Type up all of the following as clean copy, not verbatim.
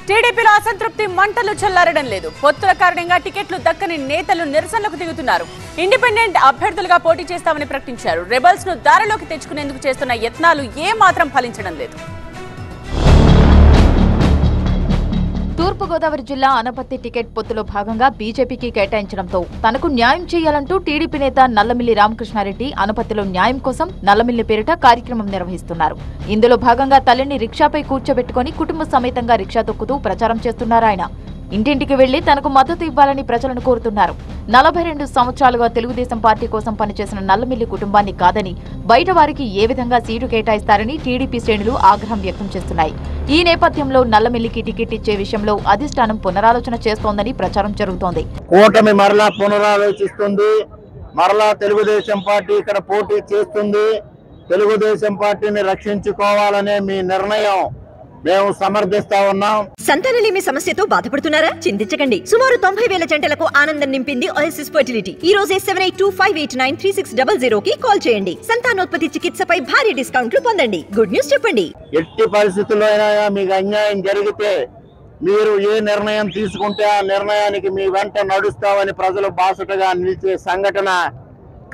టీడీపీలో అసంతృప్తి మంటలు చల్లారడం లేదు. పొత్తుల కారణంగా టికెట్లు దక్కని నేతలు నిరసనలకు దిగుతున్నారు. ఇండిపెండెంట్ అభ్యర్థులుగా పోటీ చేస్తామని ప్రకటించారు. రెబల్స్ ను దారిలోకి తెచ్చుకునేందుకు చేస్తున్న యత్నాలు ఏ మాత్రం ఫలించడం లేదు. తూర్పుగోదావరి జిల్లా అనపత్తి టికెట్ పొత్తులో భాగంగా బీజేపీకి కేటాయించడంతో తనకు న్యాయం చేయాలంటూ టీడీపీ నేత నల్లమిల్లి రామకృష్ణారెడ్డి అనపత్తిలో న్యాయం కోసం నల్లమిల్లి పేరిట కార్యక్రమం నిర్వహిస్తున్నారు. ఇందులో భాగంగా తల్లిని రిక్షాపై కూర్చోబెట్టుకుని కుటుంబ సమేతంగా రిక్షా తొక్కుతూ ప్రచారం చేస్తున్నారు. ఆయన ఇంటింటికి వెళ్లి తనకు మద్దతు ఇవ్వాలని ప్రజలను కోరుతున్నారు. 42 సంవత్సరాలుగా తెలుగుదేశం పార్టీ కోసం పనిచేసిన నల్లమిల్లి కుటుంబాన్ని కాదని బయట వారికి ఏ విధంగా సీటు కేటాయిస్తారని టీడీపీ శ్రేణులు ఆగ్రహం వ్యక్తం చేస్తున్నాయి. ఈ నేపథ్యంలో నల్లమిల్లికి టికెట్ ఇచ్చే విషయంలో అధిష్టానం పునరాలోచన చేస్తోందని ప్రచారం జరుగుతోంది. కూటమి మరలా పునరాలోచిస్తుంది. మరలా తెలుగుదేశం పార్టీ ఇక్కడ పోటీ చేస్తుంది. తెలుగుదేశం పార్టీని రక్షించుకోవాలనే మీ నిర్ణయం మేము సమర్థిస్తా ఉన్నాం. సంతానలేమి సమస్యతో బాధపడుతున్నారా? చింతించకండి. సుమారు 90,000 జంటలకు ఆనందం నింపింది ఓఎస్ఎస్ ఫర్టిలిటీ. ఈ రోజే 7825893600 కి కాల్ చేయండి. సంతానోత్పత్తి చికిత్సపై భారీ డిస్కౌంట్లు పొందండి. గుడ్ న్యూస్ చెప్పండి. ఎట్టి పరిస్థితుల్లో మీకు అన్యాయం జరిగితే మీరు ఏ నిర్ణయం తీసుకుంటే ఆ నిర్ణయానికి మీ వెంట నడుస్తామని ప్రజలు బాసటగా నిలిచే సంఘటన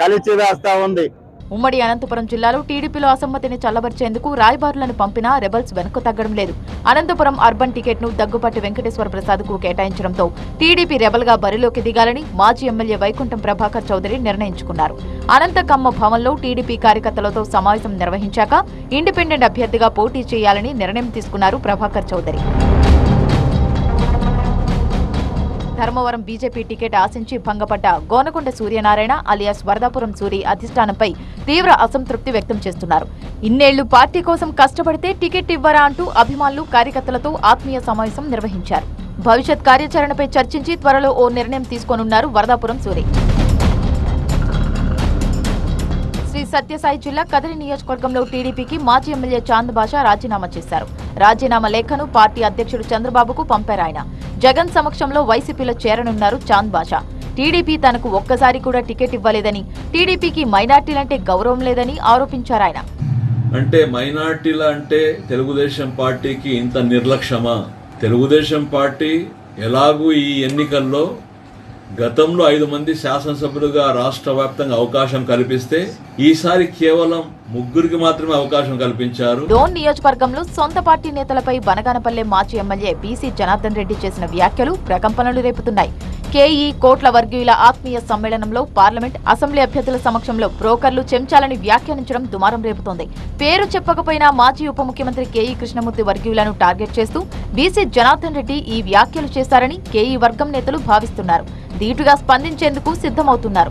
కలిచివేస్తా ఉంది. ఉమ్మడి అనంతపురం జిల్లాలో టీడీపీలో అసమ్మతిని చల్లబర్చేందుకు రాయబారులను పంపినా రెబల్స్ వెనక్కు తగ్గడం లేదు. అనంతపురం అర్బన్ టికెట్ ను దగ్గుపాటి వెంకటేశ్వర ప్రసాద్ కు కేటాయించడంతో టీడీపీ రెబల్ గా బరిలోకి దిగాలని మాజీ ఎమ్మెల్యే వైకుంఠం ప్రభాకర్ చౌదరి నిర్ణయించుకున్నారు. అనంతకమ్మ భవన్లో టీడీపీ కార్యకర్తలతో సమావేశం నిర్వహించాక ఇండిపెండెంట్ అభ్యర్థిగా పోటీ చేయాలని నిర్ణయం తీసుకున్నారు ప్రభాకర్ చౌదరి. ధర్మవరం బీజేపీ టికెట్ ఆశించి భంగపడ్డ గోనకొండ సూర్యనారాయణ అలియాస్ వరదాపురం సూరి అధిష్టానంపై తీవ్ర అసంతృప్తి వ్యక్తం చేస్తున్నారు. ఇన్నేళ్లు పార్టీ కోసం కష్టపడితే టికెట్ ఇవ్వరా అంటూ అభిమానులు కార్యకర్తలతో ఆత్మీయ సమావేశం నిర్వహించారు. భవిష్యత్ కార్యాచరణపై చర్చించి త్వరలో ఓ నిర్ణయం తీసుకోనున్నారు వరదాపురం సూరి. శ్రీ సత్యసాయి జిల్లా కదిరి నియోజకవర్గంలో టీడీపీకి మాజీ ఎమ్మెల్యే చాంద్ బాషా రాజీనామా చేశారు. రాజీనామా లేఖను పార్టీ అధ్యక్షుడు చంద్రబాబుకు పంపారు. ఆయన జగన్ సమక్షంలో వైసీపీలో చేరనున్నారు చాంద్ బాషా. టీడీపీ తనకు ఒక్కసారి కూడా టికెట్ ఇవ్వలేదని, టీడీపీకి మైనార్టీలంటే గౌరవం లేదని ఆరోపించారు. ఆయన అంటే మైనార్టీల అంటే తెలుగుదేశం పార్టీకి ఇంత నిర్లక్ష్యమా? తెలుగుదేశం పార్టీ ఎలాగూ ఈ ఎన్నికల్లో గతంలో 5 మంది శాసనసభ్యులుగా రాష్ట్ర వ్యాప్తంగా అవకాశం కల్పిస్తే ఈసారి కేవలం 3కి మాత్రమే అవకాశం కల్పించారు. డోన్ నియోజకవర్గంలో సొంత పార్టీ నేతలపై బనగానపల్లె మాజీ ఎమ్మెల్యే బీసీ జనార్దన్ రెడ్డి చేసిన వ్యాఖ్యలు ప్రకంపనలు రేపుతున్నాయి. కేఈ కోట్ల వర్గీయుల ఆత్మీయ సమ్మేళనంలో పార్లమెంట్, అసెంబ్లీ అభ్యర్థుల సమక్షంలో బ్రోకర్లు చెంచాలని వ్యాఖ్యానించడం దుమారం రేపుతోంది. పేరు చెప్పకపోయినా మాజీ ఉప ముఖ్యమంత్రి కేఈ కృష్ణమూర్తి వర్గీయులను టార్గెట్ చేస్తూ బీసీ జనార్దన్ రెడ్డి ఈ వ్యాఖ్యలు చేశారని కేఈ వర్గం నేతలు భావిస్తున్నారు. ధీటుగా స్పందించేందుకు సిద్ధమవుతున్నారు.